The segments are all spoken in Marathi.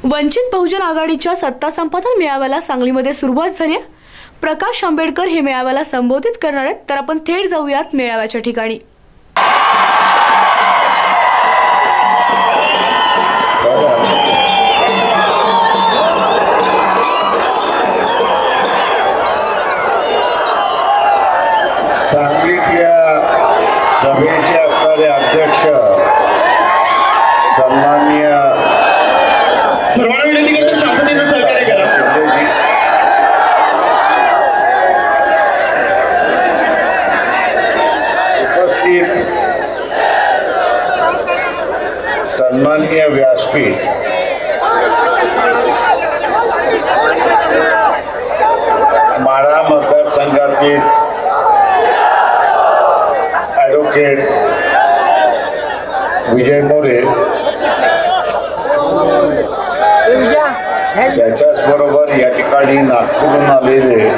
वंचित बहुजन आघाडीच्या सत्ता संपादन मेळाव्याला सांगलीमध्ये सुरुवात झाली आहे। प्रकाश आंबेडकर हे मेळाव्याला संबोधित करणार आहेत, तर आपण थेट जाऊयात मेळाव्याच्या ठिकाणी। सांगलीच्या सभेचे असणारे अध्यक्ष सन्माननीय सर्वांना विनंती करतो शांततेचं सहकार्य करा। उपस्थित सन्माननीय व्यासपीठ माढा मतदारसंघातील ॲडव्होकेट विजय मोरे, त्याच्याच बरोबर या ठिकाणी नागपूरहून आलेले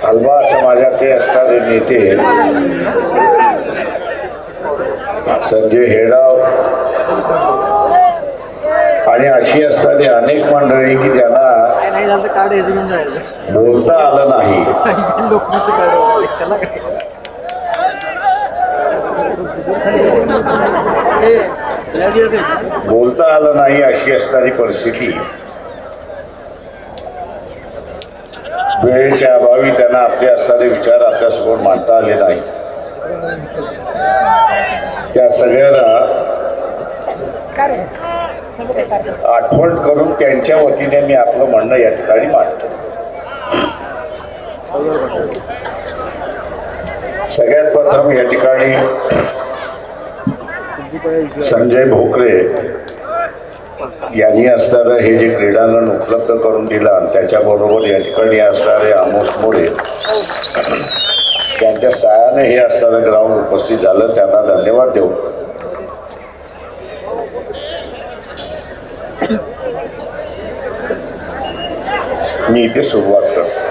हलवा समाजाचे असणारे नेते संजय हेडाव आणि अशी असणारी अनेक मंडळी की ज्यांना बोलता आलं नाही, बोलता आलं नाही अशी असणारी परिस्थिती, वेळेच्या अभावी त्यांना आपले असणारे विचार आपल्यासमोर मांडता आले नाही। त्या सगळ्यांना आठवण करून त्यांच्या वतीने मी आपलं म्हणणं या ठिकाणी मांडतो। सगळ्यात प्रथम या ठिकाणी संजय भोकरे यांनी असणारं हे जे क्रीडांगण उपलब्ध करून दिलं आणि त्याच्याबरोबर या ठिकाणी असणारे आमोस मोरे त्यांच्या सहाय्याने हे असणारं ग्राउंड उपस्थित झालं, त्यांना धन्यवाद देऊ। मी इथे सुरुवात करतो।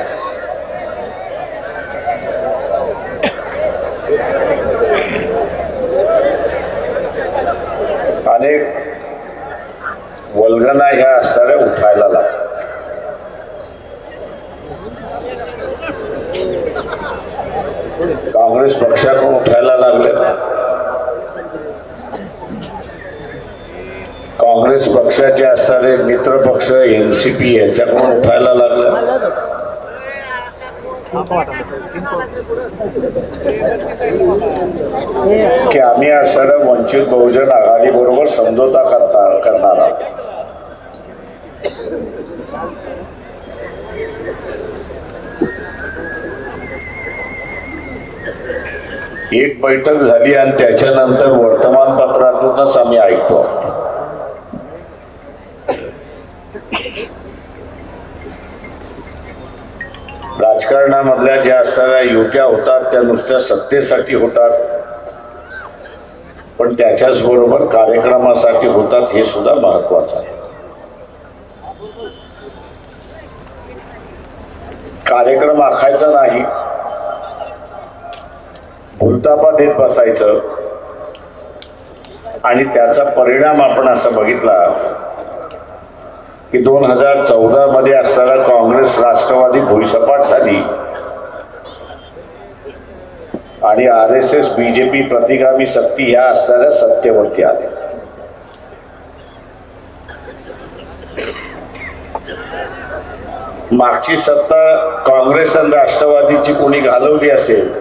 अनेक वल्गना ह्या असणाऱ्या उठायला लागतात। काँग्रेस पक्षाकडून उठायला लागले, काँग्रेस पक्षाचे असणारे मित्र पक्ष एनसीपी यांच्याकडून उठायला लागले की आम्ही असणाऱ्या वंचित बहुजन आघाडी बरोबर समझोता करणार आहोत। एक बैठक झाली आणि त्याच्यानंतर वर्तमानपत्रातूनच आम्ही ऐकतो राजकारणामधल्या ज्या असणाऱ्या युत्या होतात त्या नुसत्या सत्तेसाठी होतात, पण त्याच्याच बरोबर कार्यक्रमासाठी होतात, हे सुद्धा महत्वाचं आहे। कार्यक्रम आखायचा नाही, भूलतापा देत बसायचं आणि त्याचा परिणाम आपण असा बघितला की 2014 मध्ये असताना काँग्रेस राष्ट्रवादी भुईसपाट झाली आणि RSS BJP प्रतिगामी शक्ती ह्या असणाऱ्या सत्तेवरती आल्या। मागची सत्ता काँग्रेस आणि राष्ट्रवादीची कोणी घालवली असेल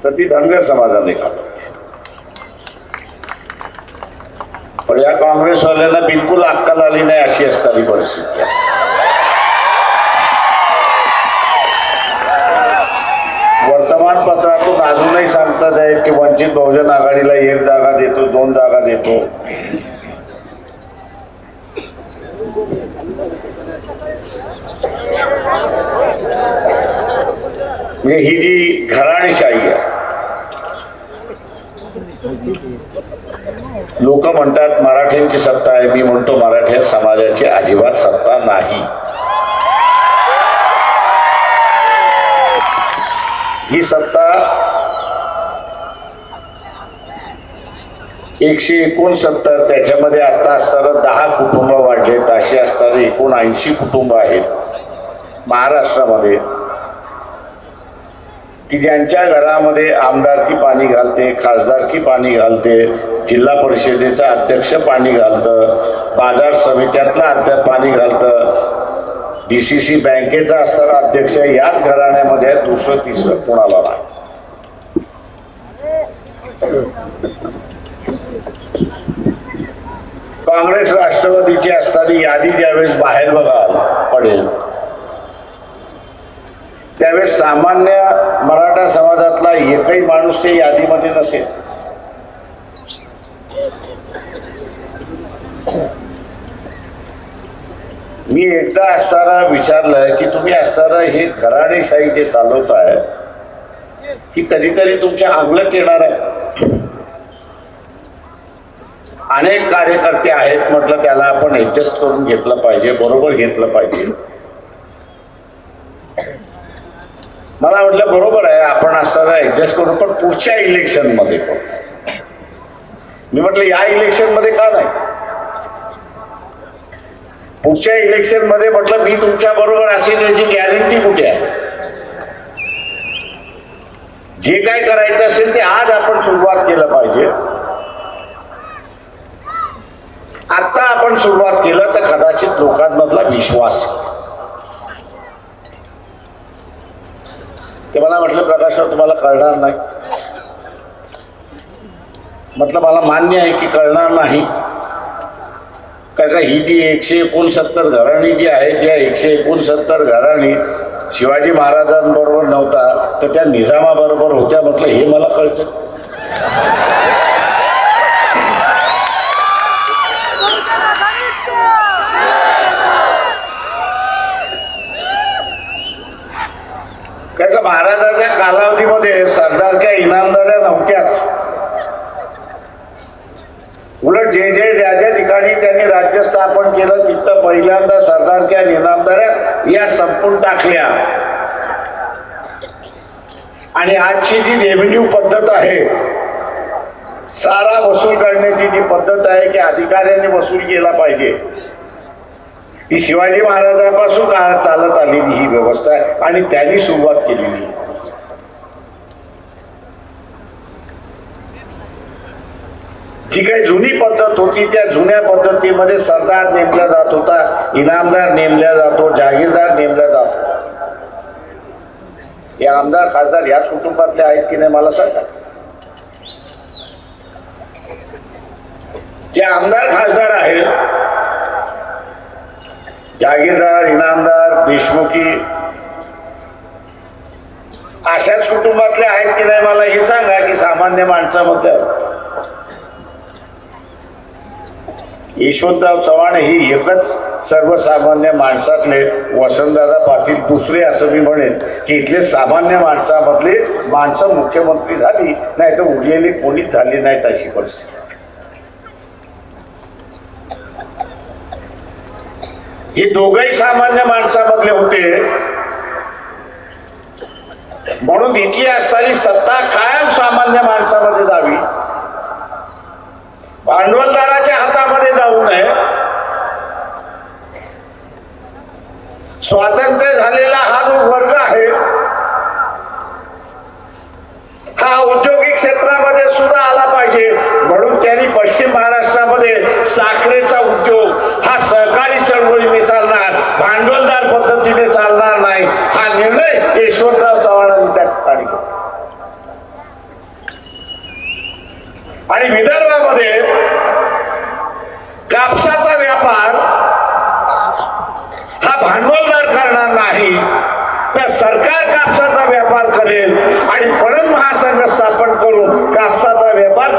तर ती धनगर समाजाने घालवली, पण या काँग्रेसवाल्यांना बिलकुल अक्कल आली नाही अशी असणारी परिस्थिती आहे। वर्तमानपत्रातून अजूनही सांगतात आहेत की वंचित बहुजन आघाडीला 1 जागा देतो, 2 जागा देतो। म्हणजे ही जी घराणेशाही आहे, लोक म्हणतात मराठ्यांची सत्ता आहे, मी म्हणतो मराठा समाजाची अजिबात सत्ता नाही। ही सत्ता 169, त्याच्यामध्ये आता असताना 10 कुटुंब वाढलेत, अशी असताना 79 कुटुंब आहेत महाराष्ट्रामध्ये की ज्यांच्या घरामध्ये आमदारकी पाणी घालते, खासदारकी पाणी घालते, जिल्हा परिषदेचा अध्यक्ष पाणी घालतं, बाजार समित्यातला अध्यक्ष पाणी घालतं, DCC बँकेचा असणारा अध्यक्ष याच घराण्यामध्ये दुसरं तिसरं कोणाला नाही. काँग्रेस राष्ट्रवादीची असणारी यादी ज्यावेळेस बाहेर बघाल पडेल त्यावेळेस सामान्य मराठा समाजातला एकही माणूस त्या यादीमध्ये नसेल. मी एकदा असताना विचारलं की तुम्ही असताना हे घराणेशाही जे चालवताय ही कधीतरी तुमच्या अंगलट येणार आहे. अनेक कार्यकर्ते आहेत, म्हटलं त्याला आपण ऍडजस्ट करून घेतलं पाहिजे, बरोबर घेतलं पाहिजे. मला म्हटलं बरोबर आहे आपण असताना ऍडजस्ट करू, पण पुढच्या इलेक्शन मध्ये करू. मी म्हटलं या इलेक्शन मध्ये का नाही, पुढच्या इलेक्शन मध्ये म्हटलं मी तुमच्या बरोबर असेल याची गॅरंटी कुठे आहे. जे काय करायचं असेल ते आज आपण सुरुवात केलं पाहिजे. आता आपण सुरुवात केलं तर कदाचित लोकांमधला विश्वास. ते मला म्हटलं प्रकाशराव तुम्हाला कळणार नाही. म्हटलं मला मान्य आहे की कळणार नाही, कारण का ही जी 169 घराणी जी आहे त्या 169 घराणी शिवाजी महाराजांबरोबर नव्हता तर त्या निजामाबरोबर होत्या. म्हटलं हे मला कळतं. कारण का महाराजाच्या कालावधीमध्ये सरदारच्या इनामदाऱ्या नव्हत्याच. उलट जे ज्या ठिकाणी त्यांनी राज्य स्थापन केलं तिथं पहिल्यांदा सरदारच्या इनामदाऱ्या या संपून टाकल्या. आणि आजची जी रेव्हेन्यू पद्धत आहे, सारा वसूल करण्याची जी पद्धत आहे की अधिकाऱ्यांनी वसूल केला पाहिजे, ही शिवाजी महाराजांपासून काळात चालत आलेली ही व्यवस्था आहे आणि त्यांनी सुरुवात केलेली. जी काही जुनी पद्धत होती त्या जुन्या पद्धतीमध्ये सरदार नेमला जात होता, इनामदार नेमला जातो, जागीरदार नेमला जातो. हे आमदार खासदार याच कुटुंबातले आहेत की नाही मला सांगा. जे आमदार खासदार आहेत, जागीरदार, इनामदार, देशमुखी अशाच कुटुंबातले आहेत की नाही मला हे सांगा की सामान्य माणसामध्ये. यशवंतराव चव्हाण ही एकच सर्वसामान्य माणसातले वसंतदादा पाटील दुसरे असं मी म्हणेन की इथले सामान्य माणसामधले माणसं मुख्यमंत्री झाली नाही तर उरलेली कोणीच झाली नाहीत अशी परिस्थिती. हे दोघही सामान्य माणसामधले होते म्हणून इथली असणारी सत्ता कायम सामान्य माणसामध्ये जावी, भांडवलदाराच्या हातामध्ये जाऊ नये. स्वातंत्र्य झालेला हा जो वर्ग आहे हा औद्योगिक क्षेत्रामध्ये सुद्धा आला पाहिजे. म्हणून त्यांनी पश्चिम महाराष्ट्रामध्ये साखरेचा उद्योग हा सहकारी चळवळीने चालणार, भांडवलदार पद्धतीने चालणार नाही, हा निर्णय यशवंतराव चव्हाणांनी त्या ठिकाणी घेतला. आणि विदर्भामध्ये कापसाचा व्यापार हा भांडवलदार करणार नाही तर सरकार कापसाचा व्यापार करेल आणि पणन महासंघ स्थापन करून कापसाचा व्यापार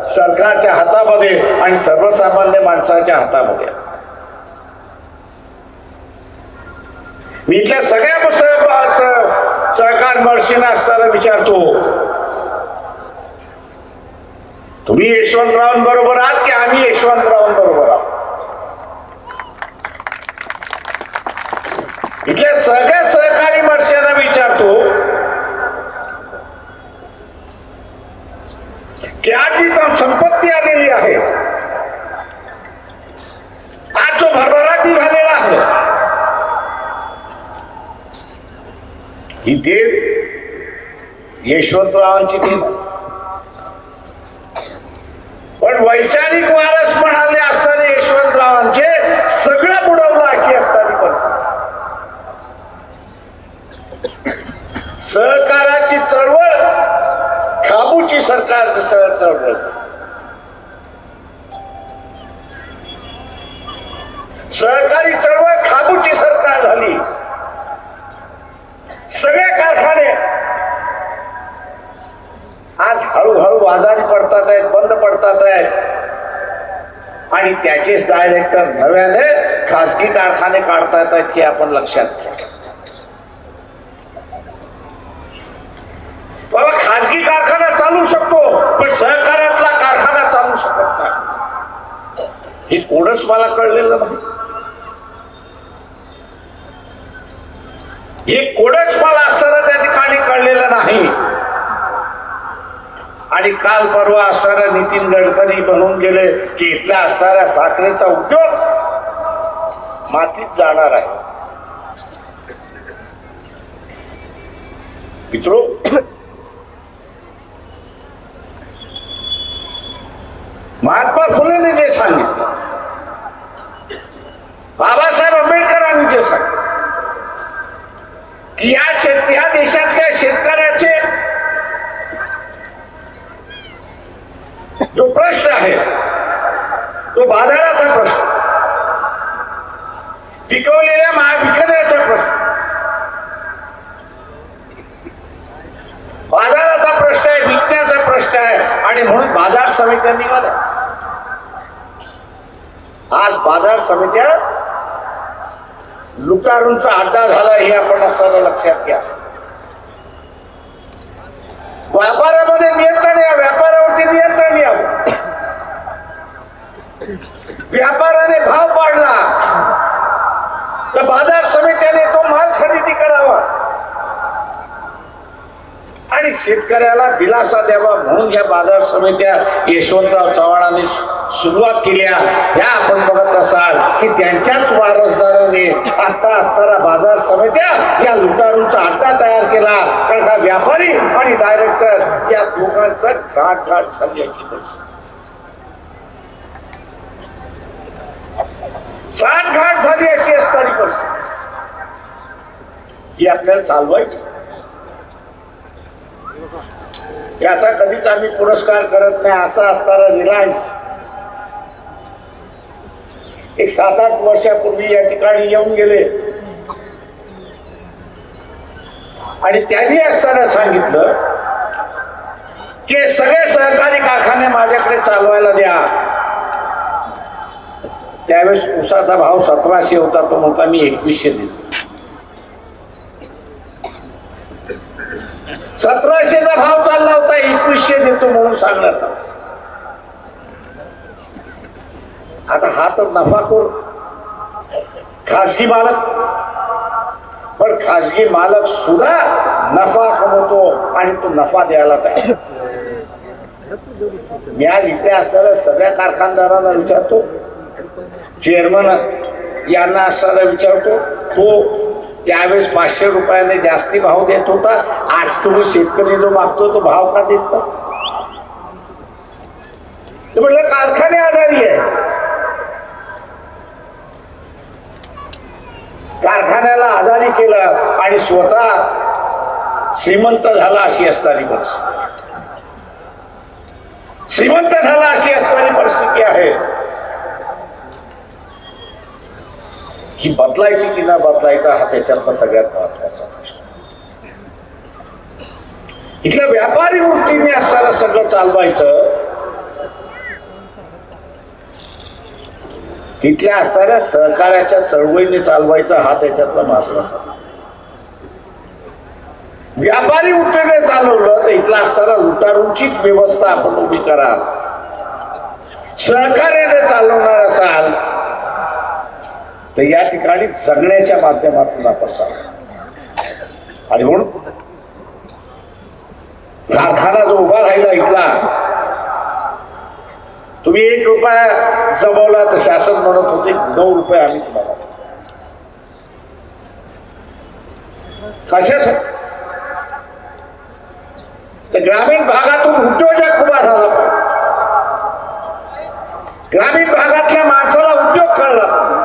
सरकारच्या हातामध्ये आणि सर्वसामान्य माणसाच्या हातामध्ये. मी इथल्या सगळ्या सहकार महर्षींना असताना विचारतो, तुम्ही यशवंतरावांबरोबर आहात की आम्ही यशवंतरावांबरोबर आहोत. इथल्या सगळ्या सहकारी महर्षींना विचारतो की आज जी संपत्ती आलेली आहे, आज जो भरभराटी झालेला आहे, ही देव यशवंतरावांची देव, पण वैचारिक वारस म्हणाले असताना यशवंतरावांचे सगळं बुडवलं अशी असताना परिस्थिती. सहकाराची चळवळ खाबूची सरकार चळवळ, सहकारी चळवळ खाबूची सरकार झाली. सगळे कारखाने आज हळूहळू आजारी पडतात आहेत, बंद पडतात आहेत आणि त्याचेच डायरेक्टर नव्याने खासगी कारखाने काढतात आहेत हे आपण लक्षात घ्या. बाबा खासगी कारखाना चालू शकतो पण सहकार्यातला कारखाना चालू शकत नाही हे कोणच मला कळलेलं नाही. हे कोणच मला असताना त्या ठिकाणी कळलेलं नाही. आणि काल परवा असणारा नितीन गडकरी बनवून गेले की इथला असणारा साखरेचा उद्योग मातीत जाणार आहे. मित्रो, महात्मा फुलेने जे सांगितलं, बाबासाहेब आंबेडकरांनी जे सांगितलं की या देशातल्या शेतकऱ्याचे जो प्रश्न आहे तो बाजाराचा प्रश्न, पिकवलेल्या विकण्याचा प्रश्न, बाजाराचा प्रश्न आहे, विकण्याचा प्रश्न आहे आणि म्हणून बाजार समित्या निघाल्या. आज बाजार समित्या लुटारूंचा अड्डा झाला हे आपण असताना लक्षात घ्या. व्यापारामध्ये नियंत्रण या, व्यापारावरती नियंत्रण यावं. व्यापाराने भाव पाडला तर बाजार समित्याने तो माल खरेदी करावा आणि शेतकऱ्याला दिलासा द्यावा म्हणून या बाजार समित्या यशवंतराव चव्हाणांनी सुरुवात केल्या. ह्या आपण बघत असाल की त्यांच्याच वारसदारांनी आता असताना बाजार समित्या या लुटारूंचा अड्डा तयार केला. कारण हा व्यापारी आणि डायरेक्टर या दोघांचा घाट झाली याची घाट झाली अशी असणारी परिस्थिती ही आपल्याला चालवायची. याचा कधीच आम्ही पुरस्कार करत नाही. असा असणारा रिलायन्स एक 7-8 वर्षापूर्वी या ठिकाणी येऊन गेले आणि त्यांनी असताना सांगितलं की सगळे सहकारी कारखाने माझ्याकडे चालवायला द्या. त्यावेळेस ऊसाचा भाव 1700 होता, तो म्हणता मी 2100 देतो. 1700चा भाव चालला होता, 2100 देतो म्हणून सांगण्यात आलं. आता हा तर नफाखोर खासगी मालक, पण खासगी मालक सुद्धा नफा कमवतो आणि तो नफा द्यायला तयार. मी आज इथे असणाऱ्या सगळ्या कारखानदारांना विचारतो, चेअरमन यांना असताना विचारतो, तो त्यावेळेस 500 रुपयाने जास्ती भाव देत होता, आज तुम्ही शेतकरी जो मागतो तो भाव का देत नाही? म्हटलं कारखाने आजारी आहे. कारखान्याला आजारी केलं आणि स्वतः श्रीमंत झाला अशी असणारी परिस्थिती, श्रीमंत झाला अशी असणारी परिस्थिती आहे. ही बदलायची की न बदलायचा हा त्याच्यातला सगळ्यात महत्वाचा प्रश्न. इथल्या व्यापारी वृत्तीने असताना सगळं चालवायचं, इथल्या असणाऱ्या सहकार्याच्या चळवळीने चालवायचा हा त्याच्यातला महत्वाचा. व्यापारी वृत्तीने चालवलं तर इथला असणारा लुटारूंची व्यवस्था आपण उभी करा. सहकार्याने चालवणार असाल तर या ठिकाणी जगण्याच्या माध्यमातून आपण चालू. आणि म्हणून कारखाना जो उभा राहिला इथला रुपया जमवला तर शासन म्हणत होते 9 रुपये आम्ही तुम्हाला. कशासाठी? तर ग्रामीण भागातून उद्योजक उभा झाला पाहिजे. ग्रामीण भागातल्या माणसाला उद्योग कळला पाहिजे,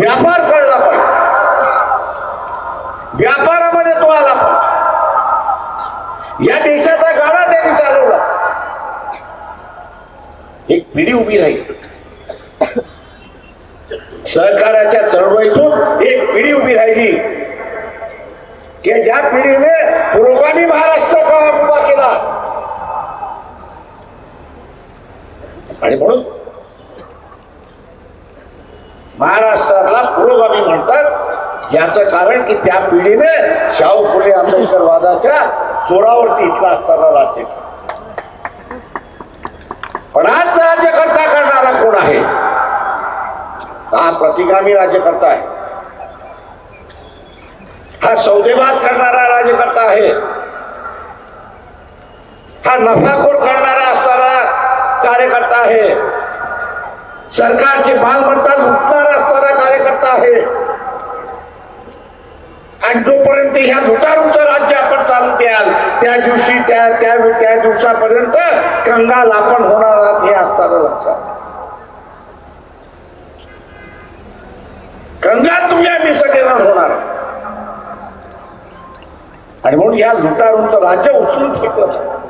व्यापार कळला पाहिजे, व्यापारामध्ये तो आला पाहिजे. या देशाचा गाडा त्यांनी चालवला. एक पिढी उभी राहील. सहकाराच्या चळवळीतून एक पिढी उभी राहिली की ज्या पिढीने पुरोगामी महाराष्ट्र उभा केला. आणि म्हणून महाराष्ट्राला पुरोगामी म्हणतात. याचं कारण की त्या पिढीने शाहू फुले आंबेडकरवादाच्या जोरावरती इथला असताना राज्य. पण आज राज्यकर्ता करणारा कोण आहे? हा प्रतिगामी राज्यकर्ता आहे. हा सौदेबाज करणारा राज्यकर्ता आहे. हा नफाखोर करणारा असणारा कार्यकर्ता आहे. सरकारची मालमत्ता लुटणारा असणारा कार्यकर्ता आहे. आणि जोपर्यंत ह्या लुटारूचं राज्य आपण चालू द्याल त्या दिवशी त्या दिवसापर्यंत कंगाल आपण होणार आहात हे असताना लक्षात. कंगाल तुम्ही आम्ही सगळेजण होणार. आणि म्हणून या लुटारूंचं राज्य उचलून फेकलं.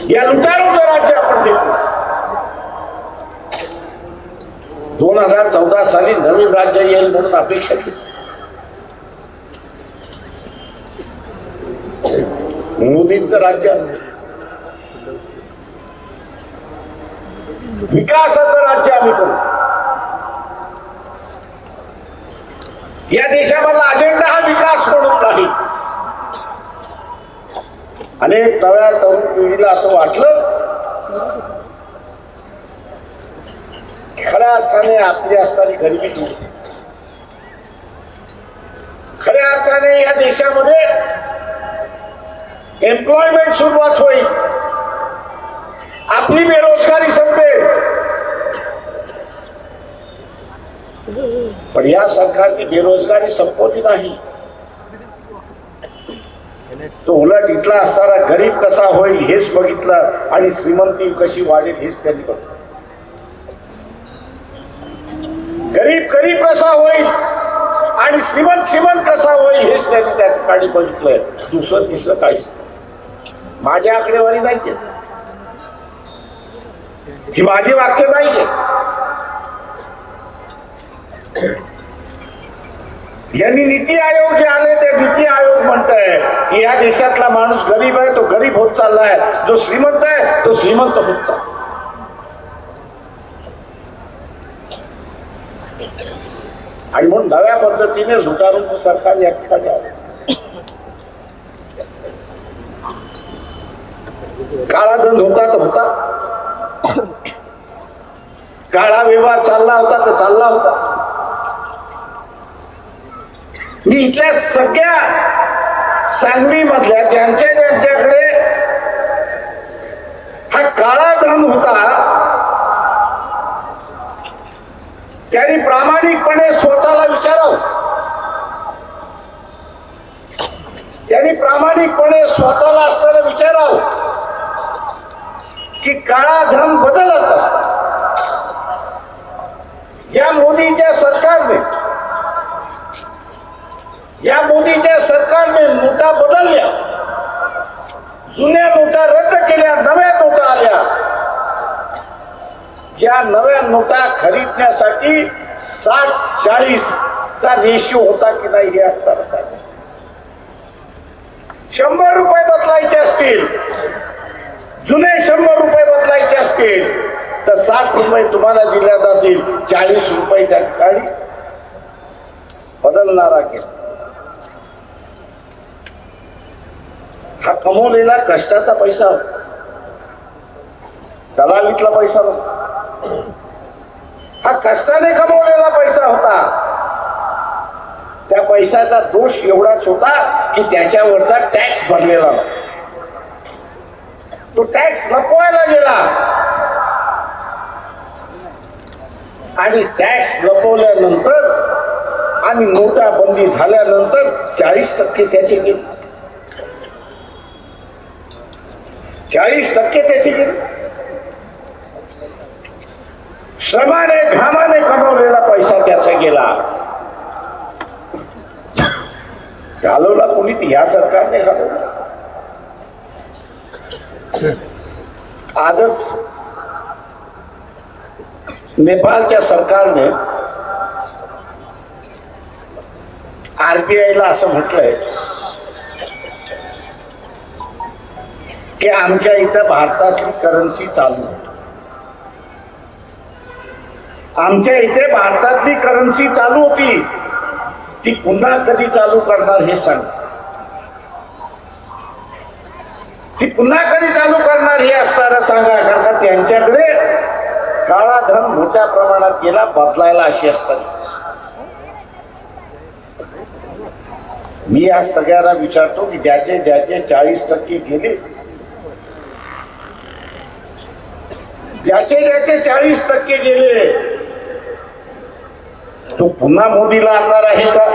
या लुटारूंचं राज्य आपण फेकलं. 2014 साली नवीन राज्य येईल म्हणून अपेक्षा केली. मोदींचं राज्य, विकासाचं राज्य आम्ही करू. या देशामधला अजेंडा हा विकास म्हणून नाही. अनेक नव्या तरुण पिढीला असं वाटलं खऱ्या अर्थाने आपली असणारी गरिबी दूर, खऱ्या अर्थाने या देशामध्ये एम्प्लॉयमेंट सुरुवात होईल, आपली बेरोजगारी संपेल. पण या सरकारने बेरोजगारी संपवली नाही. तो उलट इथला असणारा गरीब कसा होईल हेच बघितलं आणि श्रीमंती कशी वाढेल हेच त्यांनी बघितलं. गरीब कसा होईल आणि श्रीमंत कसा होईल हेच त्यांनी त्या ठिकाणी बघितलंय. दुसरं तिसरं काहीच. माझ्या आकडेवारी नाहीये, ही माझी वाक्य नाहीये. यांनी नीती आयोग जे आले ते नीती आयोग म्हणतंय की या देशातला माणूस गरीब आहे तो गरीब होत चाललाय, जो श्रीमंत आहे तो श्रीमंत होत चाललाय. आणि म्हणून नव्या पद्धतीने लुटारूंचं सरकार या ठिकाणी आलं. काळा धन होता तर होता, काळा व्यवहार चालला होता तर चालला होता. मी इथल्या सगळ्या सांगली मधल्या ज्यांच्याकडे हा काळा धन होता त्यांनी प्रामाणिकपणे स्वतःला विचारावं. त्यांनी प्रामाणिकपणे स्वतःला असताना विचारावं की काळा धन बदलत असत. या मोदीच्या सरकारने नोटा बदलल्या, जुन्या नोटा रद्द केल्या, नव्या नोटा आल्या. या नव्या नोटा खरीदण्यासाठी 60-40 चा रेशिओ होता की नाही हे असताना सांगा. 100 रुपये बदलायचे असतील, जुने 100 रुपये बदलायचे असतील तर 60 रुपये तुम्हाला दिल्या जातील, 40 रुपये त्या ठिकाणी बदलणारा केला. हा कमवलेला कष्टाचा पैसा होता, दलालीतला पैसा नव्हता. हा कष्टाने कमवलेला पैसा होता. त्या पैशाचा दोष एवढाच होता की त्याच्यावरचा टॅक्स भरलेला नव्हता. तो टॅक्स लपवायला गेला आणि टॅक्स लपवल्यानंतर आणि नोटाबंदी झाल्यानंतर 40% त्याचे गेले. 40% त्याचे गेले. श्रमाने घामाने कमवलेला पैसा त्याचा गेला. घालवला कोणी? या सरकारने घालवला. आजच नेपाळच्या सरकारने आरबीआयला असं म्हटलंय की आमच्या इथं भारतातली करन्सी चालू आहे. आमच्या इथे भारतातली करन्सी चालू होती, ती पुन्हा कधी चालू करणार हे सांग. ती पुन्हा कधी चालू करणार हे असताना सांगा. कारण त्यांच्याकडे काळा धन मोठ्या प्रमाणात गेला, बदलायला अशी असतात. मी आज सगळ्यांना विचारतो की ज्याचे 40% गेले, ज्याचे 40% गेले, तो पुन्हा मोदीला आणणार आहे का?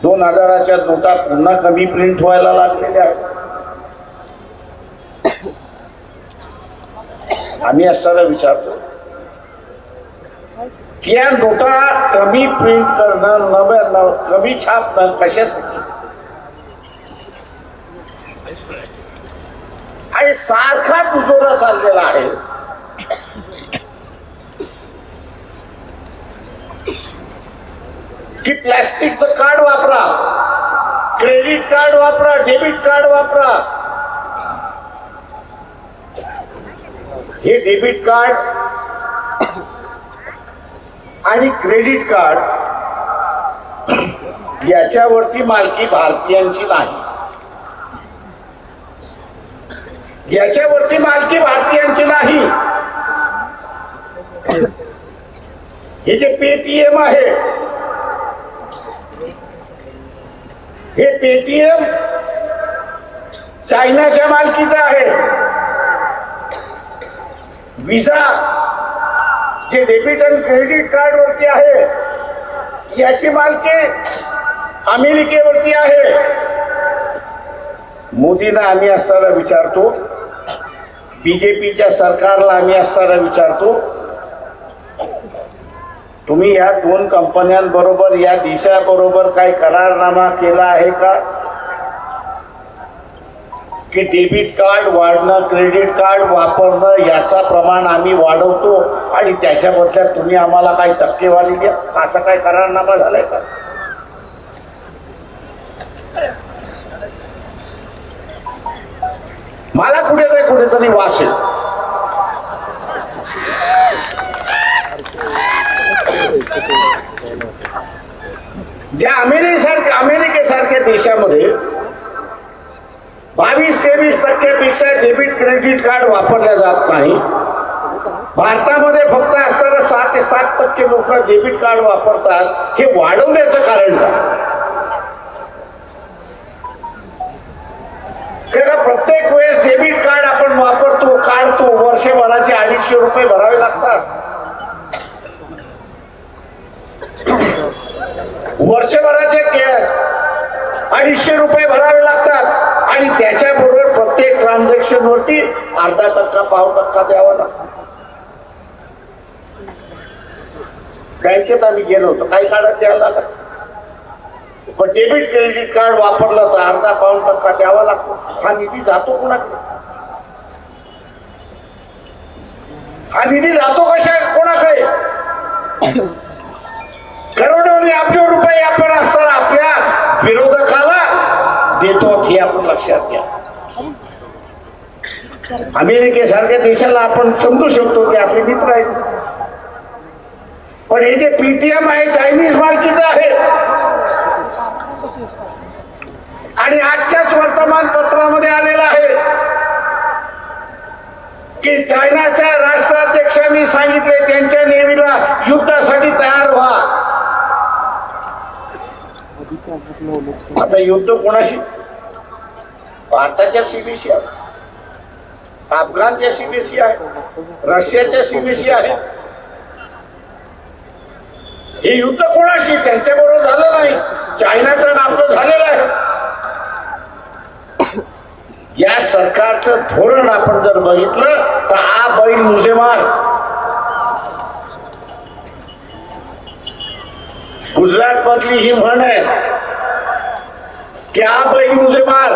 2000च्या नोटा पुन्हा कमी प्रिंट व्हायला लागलेल्या आहेत. आम्ही असताना विचारतो की या नोटा कमी प्रिंट करणं, कमी छापणं कशासाठी? आणि सारखा दुजोरा चाललेला आहे की प्लॅस्टिकचं कार्ड वापरा, क्रेडिट कार्ड वापरा, डेबिट कार्ड वापरा. हे डेबिट कार्ड आणि क्रेडिट कार्ड याच्यावरती मालकी भारतीयांची नाही. याच्यावरती मालकी भारतीयांची नाही. हे जे पेटीएम आहे, हे पेटीएम चायनाच्या मालकीचं आहे. विसा जे डेबिट आणि क्रेडिट कार्ड वरती आहे, याची मालकी अमेरिकेवरती आहे. मोदींना आम्ही असताना विचारतो, बीजेपीच्या सरकारला आम्ही असताना विचारतो, तुम्ही या 2 कंपन्यांबरोबर, या देशाबरोबर काही करारनामा केला आहे का की डेबिट कार्ड वाढणं, क्रेडिट कार्ड वापरणं याचा प्रमाण आम्ही वाढवतो आणि त्याच्या बदल्यात तुम्ही आम्हाला काही टक्केवारी द्या? असा काय करारनामा झालाय का? मला कुठेतरी वास आहे. ज्या अमेरिकेसारख्या देशामध्ये 22-23% पेक्षा डेबिट क्रेडिट कार्ड वापरल्या जात नाही, भारतामध्ये फक्त असताना 6 ते 7% लोक डेबिट कार्ड वापरतात. हे वाढवण्याचं कारण काय? कारण प्रत्येक वेळेस डेबिट कार्ड आपण वापरतो, काढतो, वर्षभराचे 250 रुपये भरावे लागतात. वर्षभराचे 250 रुपये भरावे लागतात आणि त्याच्याबरोबर प्रत्येक ट्रान्झॅक्शन वरती 0.5% 1/2% द्यावा लागतो. बँकेत आम्ही गेलो होतो, काही काढत द्यायला लागत, पण डेबिट क्रेडिट कार्ड वापरलं तर 0.5-1% द्यावा लागतो. हा निधी जातो कोणाकडे? हा निधी जातो कोणाकडे? करोडो आणि अब्जो रुपये आपण असताना आपल्या विरोधकाला देतो, हे आपण लक्षात घ्या. अमेरिकेसारख्या देशाला आपण समजू शकतो की आपले मित्र आहेत, पण हे जे पेटीएम आहे चायनीज मालकीचं आहे. आणि आजच्याच वर्तमानपत्रामध्ये आलेलं आहे की चायनाच्या राष्ट्राध्यक्षांनी सांगितले त्यांच्या नेव्हीला युद्धासाठी तयार व्हा. आता युद्ध कोणाशी? भारताच्या सीमेशी आहे, अफगाणच्या सीमेशी आहे, रशियाच्या सीमेशी आहे. हे युद्ध कोणाशी? त्यांच्या बरोबर झालं नाही, चायनाचं आपलं झालेलं आहे. या सरकारचं धोरण आपण जर बघितलं तर आ बैल मुझे मार. गुजरात मधली ही म्हण आहे की आ बैल मुझे मार.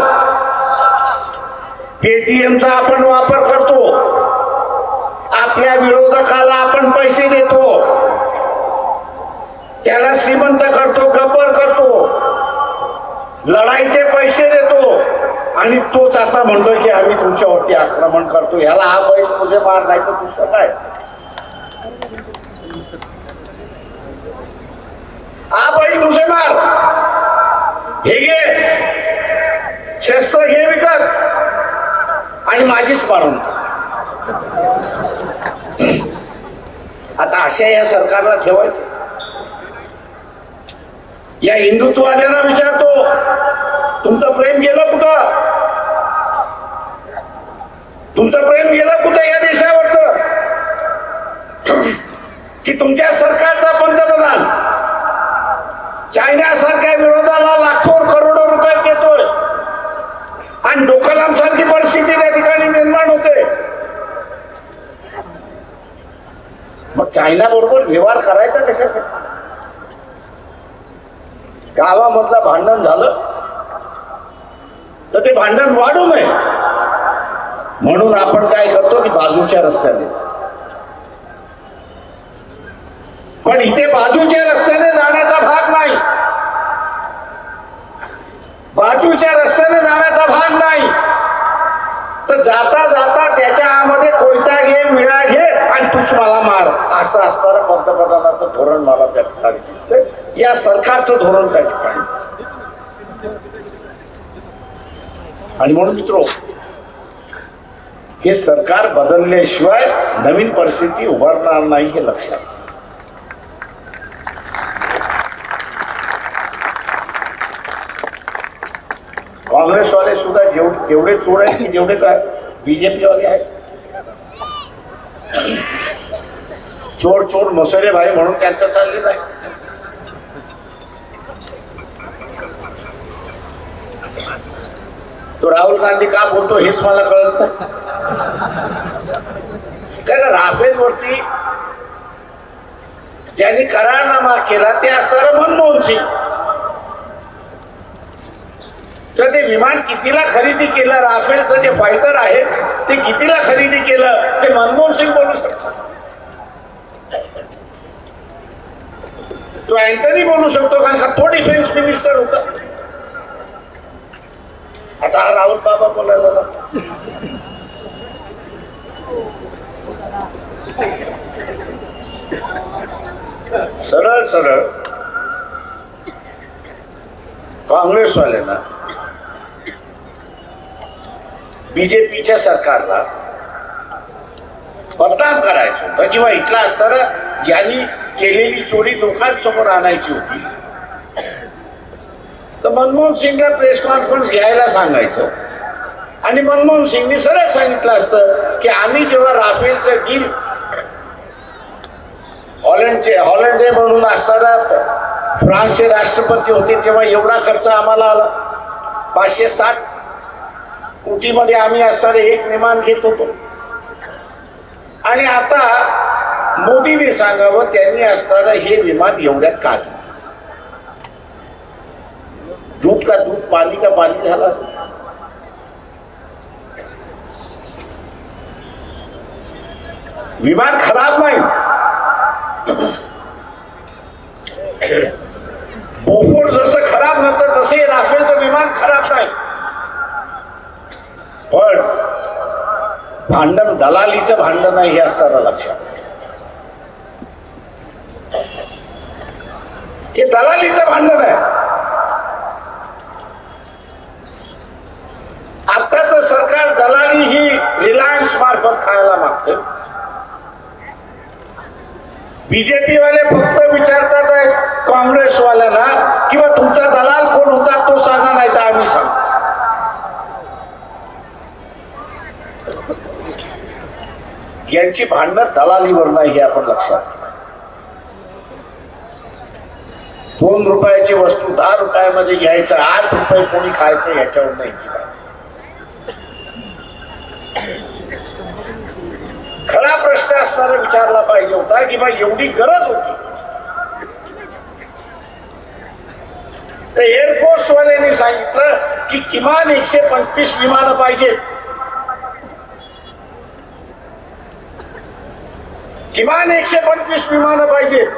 पेटीएमचा आपण वापर करतो, आपल्या विरोधकाला आपण पैसे देतो, त्याला श्रीमंत करतो, गब्बर करतो, लढाईचे पैसे देतो, आणि तोच आता म्हणतोय की आम्ही तुमच्यावरती आक्रमण करतो. ह्याला हा बैल मुझे मार, नाही तर दुसरं काय? हा बैल मुझे मार. हे घे शस्त्र, घे विकत, आणि माझीच मारून. आता अशा या सरकारला ठेवायचं. या हिंदुत्ववाल्यांना विचारतो, तुमचं प्रेम गेलं कुठं? तुमचं प्रेम गेलं कुठं या देशावरचं? की तुमच्या सरकारचा पंतप्रधान चायनासारख्या विरोधाला लाखो करोडो रुपये देतोय, आणि डोकलाम सारखी परिस्थिती त्या ठिकाणी निर्माण होते. मग चायना बरोबर व्यवहार करायचा कशासाठी? गावामधलं भांडण झालं तर ते भांडण वाढू नये म्हणून आपण काय करतो की बाजूच्या रस्त्याने. पण इथे बाजूच्या रस्त्याने जाण्याचा भाग नाही, बाजूच्या रस्त्याने जाण्याचा भाग नाही. तर जाता जाता त्याच्यामध्ये कोयता घे, विळा घे, आणि तूच मला मार, असं असणारं पंतप्रधानाचं धोरण मला त्या ठिकाणी दिसतंय. या सरकारचं धोरण त्या ठिकाणी दिसतंय. आणि म्हणून मित्रो, हे सरकार बदलल्याशिवाय नवीन परिस्थिती उभारणार नाही, हे लक्षात. काँग्रेसवाले सुद्धा जेवढे चोर आहेत की जेवढे काय बीजेपी वाले आहेत, चोर चोर मसोरे भाई म्हणून त्यांचं चाललेलं आहे. तो राहुल गांधी का बोलतो हेच मला कळत नाही. कारण राफेल वरती ज्यांनी करारनामा केला ते असणारं मनमोहन सिंग. तर ते विमान कितीला खरेदी केलं, राफेलचं जे फायटर आहे ते कितीला खरेदी केलं, ते मनमोहन सिंग बोलू शकतो. तो अँटनी बोलू शकतो, कारण का तो डिफेन्स मिनिस्टर होता. आता हा राहुल बाबा बोलायला सरळ सरळ काँग्रेसवाल्यांना, बीजेपीच्या सरकारला बदनाम करायचं होतं किंवा इथला असताना यांनी केलेली चोरी लोकांसमोर आणायची होती, तर मनमोहन सिंगला प्रेस कॉन्फरन्स घ्यायला सांगायचं. आणि मनमोहन सिंगनी सरळ सांगितलं असतं की आम्ही जेव्हा राफेलचं डील हॉलंडे म्हणून असताना फ्रान्सचे राष्ट्रपती होते तेव्हा एवढा खर्च आम्हाला आला, 560 कोटीमध्ये आम्ही असताना एक विमान घेत होतो. आणि आता मोदीने सांगावं त्यांनी असताना हे विमान एवढ्यात का? दूध का दूध, पाणी का पाणी झाला असेल. विमान खराब नाही, बोफोर्स जसं खराब नव्हतं तसे राफेलचं विमान खराब नाही. पण भांडण दलालीचं भांडण नाही हे असताना लक्षात. हे दलालीचं भांडण आहे. आताच सरकार दलाली ही रिलायन्स मार्फत खायला मागते. बीजेपी वाले फक्त विचारतात काँग्रेसवाल्यांना किंवा तुमचा दलाल कोण होता यांची भांडणं दलालीवर नाही हे आपण लक्षात घ्या. 2 रुपयाची वस्तू 10 रुपयामध्ये घ्यायचं, 8 रुपये कोणी खायचं याच्यावर नाही. खरा प्रश्न असणारा विचारला पाहिजे होता की बा एवढी गरज होती तर एअरफोर्स वाल्यांनी सांगितलं की किमान 125 विमानं पाहिजेत, किमान 125 विमानं पाहिजेत.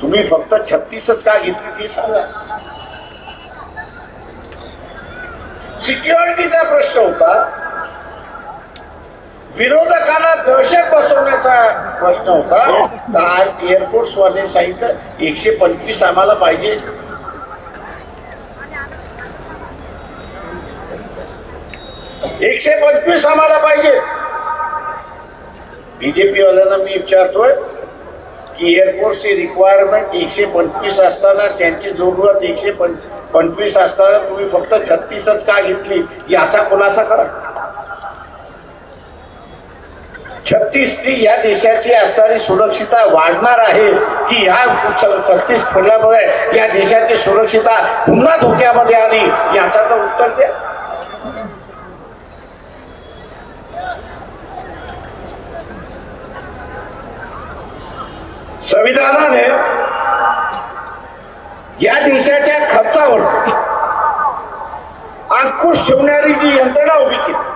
तुम्ही फक्त 36च का घेतली ती सांगा. सिक्युरिटीचा प्रश्न होता, विरोधकांना दहशत बसवण्याचा प्रश्न होता. तर आज एअरफोर्स वाले सांगितलं 125 आम्हाला पाहिजे. $125 आम्हाला पाहिजे. बीजेपी वाल्यांना मी विचारतोय की एअरफोर्सची रिक्वायरमेंट 125 असताना त्यांची जरूरत 125 असताना तुम्ही फक्त 36च का घेतली याचा खुलासा करा. 36नी या देशाची असणारी सुरक्षितता वाढणार आहे की ह्या 36 पडल्यामुळे या देशाची सुरक्षितता पुन्हा धोक्यामध्ये आली याचा तर उत्तर द्या. संविधानाने या देशाच्या खर्चावर अंकुश ठेवणारी जी यंत्रणा उभी केली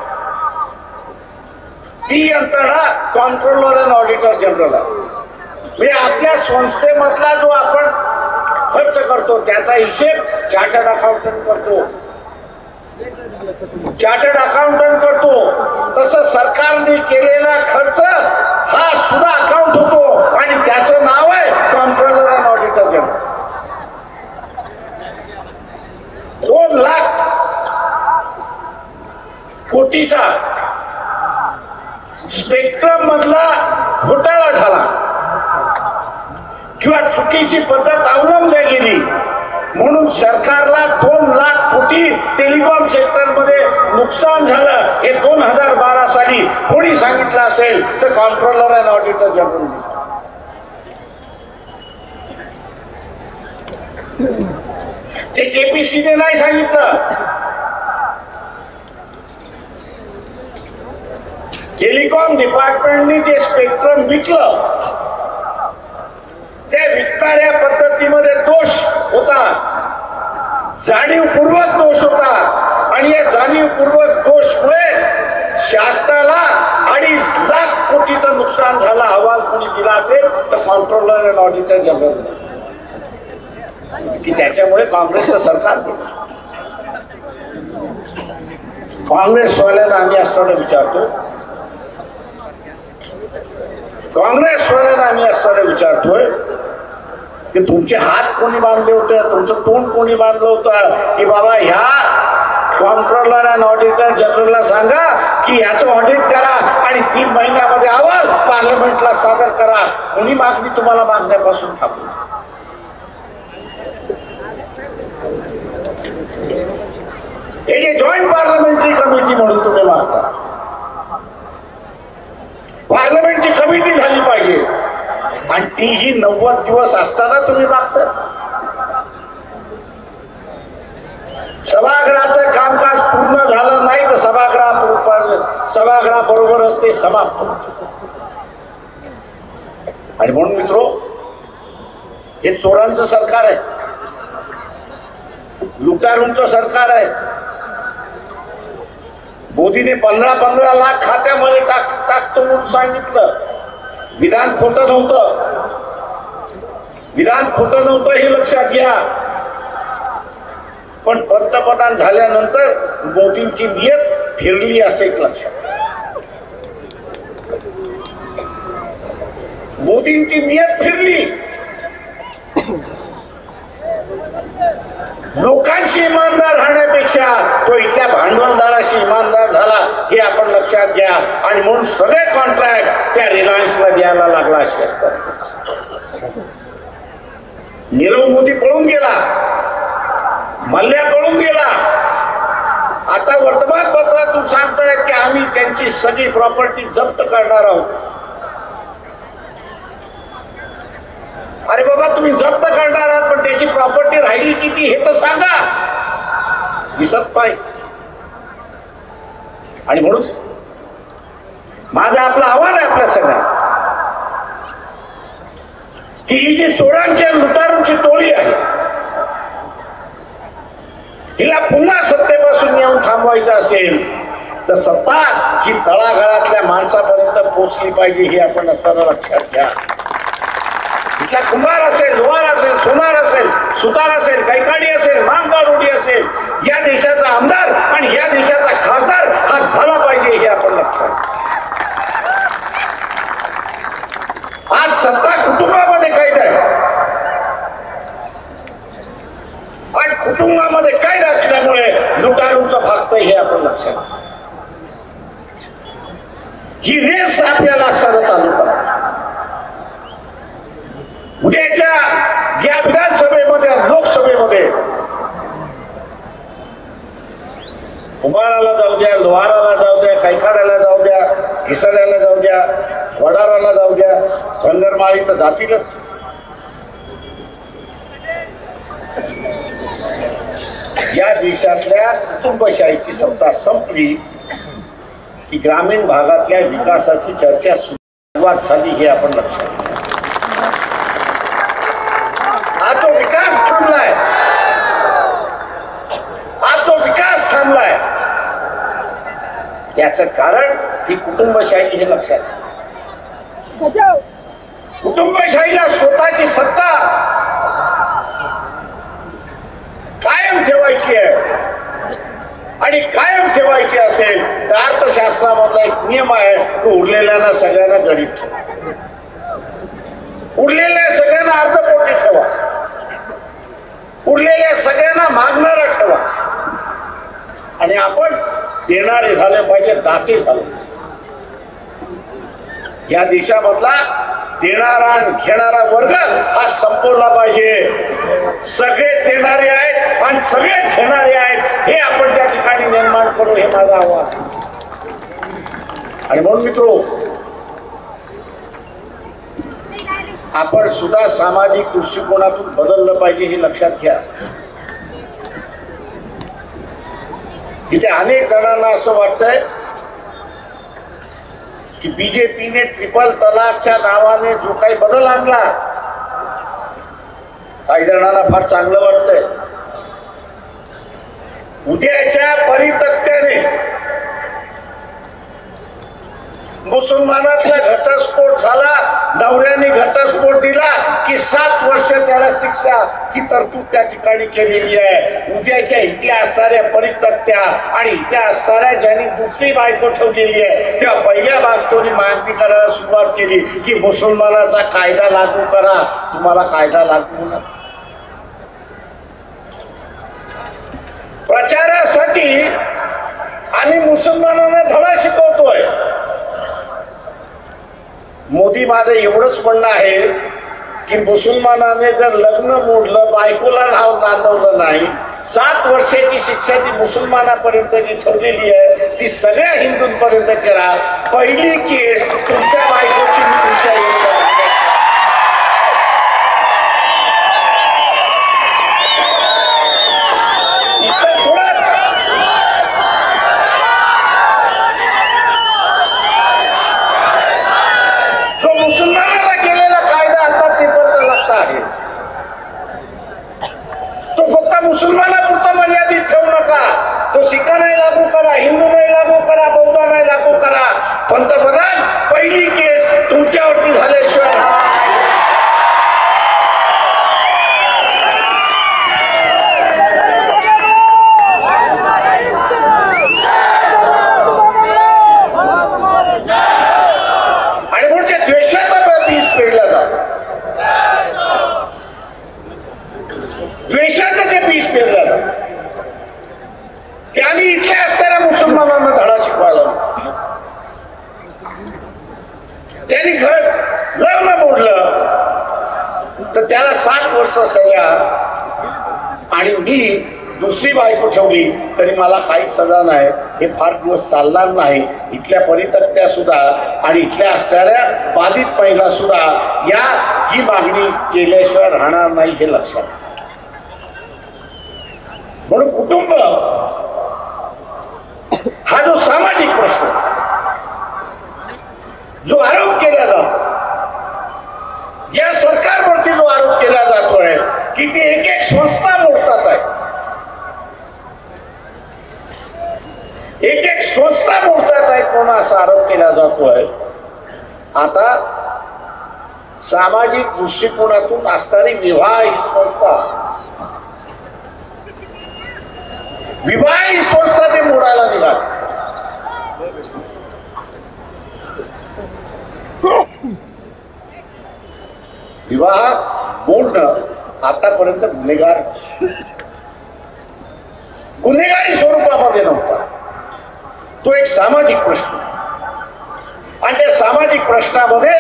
ती यंत्रणा कॉम्प्ट्रोलर अँड ऑडिटर जनरल आहे. म्हणजे आपल्या संस्थेमधला जो आपण खर्च करतो त्याचा हिशेब चार्टर्ड अकाउंटंट करतो. चार्टर्ड अकाउंटंट करतो तसं सरकारने केलेला खर्च हा सुद्धा अकाउंट होतो आणि त्याचं नाव आहे comptroller and auditor general. 2 lakh कोटीचा स्पेक्ट्रम मधला घोटाळा झाला किंवा चुकीची पद्धत अवलंबली गेली म्हणून सरकारला 2 लाख कोटी टेलिकॉम सेक्टर मध्ये नुकसान झालं. हे 2012 साली कोणी सांगितलं असेल तर कॉम्प्ट्रोलर अँड ऑडिटर जनरल. ते केपीसीने नाही सांगितलं. टेलिकॉम डिपार्टमेंटने जे स्पेक्ट्रम विकलं त्या विकणाऱ्या पद्धतीमध्ये दोष होता, जाणीवपूर्वक दोष होता आणि या जाणीवपूर्वक दोषमुळे शासनाला 2.5 लाख कोटीचं नुकसान झालं. अहवाल कोणी दिला असेल तर कॉम्प्ट्रोलर अँड ऑडिटर जनरल की त्याच्यामुळे काँग्रेसचं सरकार. काँग्रेसवाल्यांना आम्ही असताना विचारतो, काँग्रेसवाल्यांना आम्ही असताना विचारतोय की तुमचे हात कोणी बांधले होते, तुमचं तोंड कोणी बांधलं होतं की बाबा ह्या कॉम्प्ट्रोलर अँड ऑडिटर जनरलला सांगा की याचं ऑडिट करा आणि 3 महिन्यामध्ये अहवाल पार्लमेंटला सादर करा. कोणी मागणी तुम्हाला मागण्यापासून थांबली. हे जे जॉईंट पार्लमेंटरी कमिटी म्हणून तुम्ही मागता, पार्लमेंटची कमिटी झाली पाहिजे आणि तीही 90 दिवस असताना तुम्ही मागता. सभागृहाचं कामकाज पूर्ण झालं नाही तर सभागृहाबरोबरच ते समाप्त होत. आणि म्हणून मित्रो, हे चोरांचं सरकार आहे, लुटारूंचं सरकार आहे. मोदीने 15 लाख खात्यामध्ये टाकतो म्हणून सांगितलं. विधान खोटं नव्हतं, विधान खोटं नव्हतं हे लक्षात घ्या. पण पंतप्रधान झाल्यानंतर मोदींची नियत फिरली असे एक लक्षात. मोदींची नियत फिरली. लोकांशी इमानदार राहण्यापेक्षा तो इथल्या भांडवलदाराशी इमानदार झाला हे आपण लक्षात घ्या. आणि म्हणून सगळे कॉन्ट्रॅक्ट त्या रिलायन्सला द्यायला लागला असे असतात. नीरव मोदी पळून गेला, मल्ल्या पळून गेला. आता वर्तमानपत्रातून म्हणून सांगतायत की आम्ही त्यांची सगळी प्रॉपर्टी जप्त करणार आहोत. अरे बाबा, तुम्ही जप्त करणार आहात पण त्याची प्रॉपर्टी राहिली किती हे तर सांगा. दिसत नाही. आणि म्हणून माझं आपलं आव्हान आहे आपल्या सगळ्यांना की ही जी चोरांची आणि लुटारूंची टोळी आहे हिला पुन्हा सत्तेपासून येऊन थांबवायचं असेल तर सत्ता ही तळागाळातल्या माणसापर्यंत पोहोचली पाहिजे हे आपण असताना लक्षात घ्या. तिथला कुंभार असेल, लोहार असेल, सोनार असेल, सुतार असेल, कैकाडी असेल, मानगावडी असेल, या देशाचा आमदार आणि या देशाचा खासदार हा झाला पाहिजे हे आपण लक्षात. आज सत्ता कुटुंबामध्ये कैद आहे आणि कुटुंबामध्ये कैद असल्यामुळे लुटारूंचं भागतंय हे आपण लक्षात. ही रेस आपल्याला असताना चालू करा. उद्याच्या या विधानसभेमध्ये लोकसभेमध्ये कुंभाराला जाऊ द्या, लोहाराला जाऊ द्या, कैकाड्याला जाऊ द्या, घिसाड्याला जाऊ द्या, वडाराला जाऊ द्या, धनगरमाळी तर जातीलच. या देशातल्या कुटुंबशाहीची सत्ता संपली की ग्रामीण भागातल्या विकासाची चर्चा सुरुवात झाली हे आपण लक्षात. आज जो विकास थांबलाय, आज जो विकास थांबलाय याचं कारण ही कुटुंबशाही हे लक्षात. कुटुंबशाहीला स्वतःची सत्ता कायम ठेवायची आहे आणि कायम ठेवायची असेल तर अर्थशास्त्रामधला एक नियम आहे तो उरलेल्यांना सगळ्यांना गरीब ठेवा, उरलेल्या सगळ्यांना अर्धपोटी ठेवा, उरलेल्या सगळ्यांना मागणारा ठेवा आणि आपण देणारे झाले पाहिजे, दाते झाले. या देशामधला देणारा आणि घेणारा वर्ग हा संपवला पाहिजे. सगळे देणारे आहेत आणि सगळेच घेणारे आहेत हे आपण त्या ठिकाणी निर्माण करू हे माझं आव्हान. आणि म्हणून मित्रो, आपण सुद्धा सामाजिक दृष्टिकोनातून बदललं पाहिजे हे लक्षात घ्या. इथे अनेक जणांना असं वाटतंय की बीजेपीने ट्रिपल तलाकच्या नावाने जो काही बदल आणला, काही जणांना फार चांगलं वाटतंय. उद्याच्या परितक्त्याने मुसलमानातला घटस्फोट झाला, नवऱ्याने घटस्फोट दिला की 7 वर्ष त्याला शिक्षा ही तरतूद त्या ठिकाणी केलेली आहे. उद्याच्या इथल्या असणाऱ्या परितक्त्या आणि इथल्या असणाऱ्या ज्यांनी दुसरी बायको ठेवलेली आहे तेव्हा पहिल्या बाजूने मागणी करायला सुरुवात केली की मुसलमानाचा कायदा लागू करा. तुम्हाला कायदा लागू होणार. प्रचारासाठी आम्ही मुसलमानांना धडा शिकवतोय. मोदी माझं एवढंच म्हणणं आहे की मुसलमानाने जर लग्न मोडलं, बायकोला नाव नांदवलं नाही, 7 वर्षाची शिक्षा ती मुसलमानापर्यंत जी ठेवलेली आहे ती सगळ्या हिंदूंपर्यंत करा. पहिली केस तुमच्या बायकोची मी तुमच्या मुसलमानाला केलेला कायदा आता ते पण आहे तो फक्त मुसलमानापुरता मर्यादित ठेवू नका. तो शिखा नाही लागू करा, हिंदू नाही लागू करा, बौद्ध नाही लागू करा. पंतप्रधान, पहिली केस तुमच्यावरती झाल्याशिवाय आणि पुढच्या द्वेषाचा बीज पेरला जातो. द्वेषाचं ते बीज पेरलं जातं की आम्ही इथल्या असणाऱ्या मुसलमानांना धडा शिकवायला. त्यांनी घर लग्न मोडलं तर त्याला 7 वर्ष सजा आणि मी दुसरी बायको ठेवली तरी मला काही सजा नाही, हे फार दिवस चालणार नाही. इथल्या परितक्त्या सुद्धा आणि इथल्या असणाऱ्या बाधित महिला सुद्धा ही मागणी केल्याशिवाय राहणार नाही, हे लक्षात. म्हणून कुटुंब हा जो सामाजिक प्रश्न, जो आरोप केला जातो, या सरकारवरती जो आरोप केला जातोय की ती एक एक संस्था मोडतात आहे, एक एक संस्था मोडतात आहेत म्हणून असा आरोप केला जातोय. आता सामाजिक दृष्टिकोनातून असणारी विवाह ही संस्था ते मोडायला निघाली. विवाह मोडणं आतापर्यंत गुन्हेगारी स्वरूपामध्ये नव्हता. तो एक सामाजिक प्रश्न आणि त्या सामाजिक प्रश्नामध्ये